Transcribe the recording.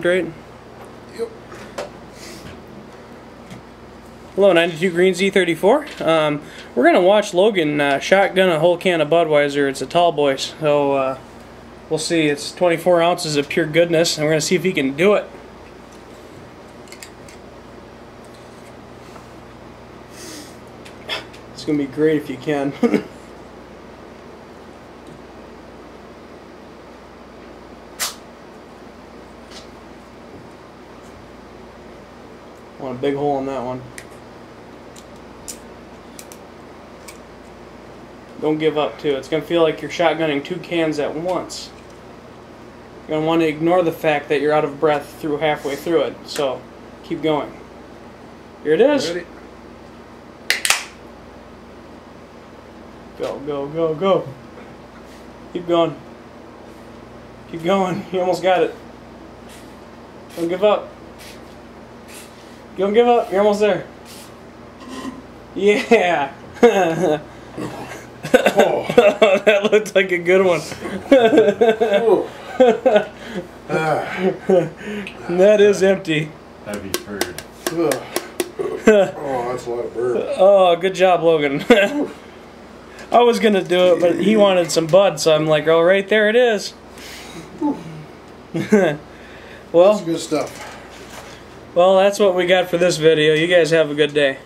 right? Yep. Hello, 92 Green Z34. We're going to watch Logan shotgun a whole can of Budweiser. It's a tall boy, so we'll see. It's 24 ounces of pure goodness, and we're going to see if he can do it. It's going to be great if you can. Want a big hole in that one. Don't give up too. It's going to feel like you're shotgunning 2 cans at once. You're going to want to ignore the fact that you're out of breath through halfway through it. So, keep going. Here it is. Ready? Go, go, go, go. Keep going. Keep going. You almost got it. Don't give up. Don't give up. You're almost there. Yeah. Oh. That looked like a good one. That is empty. Heavy bird. Oh, that's a lot of bird. Oh, good job, Logan. I was gonna do it, but he wanted some bud, so I'm like, oh, right there it is. Well, that's good stuff. well, that's what we got for this video. You guys have a good day.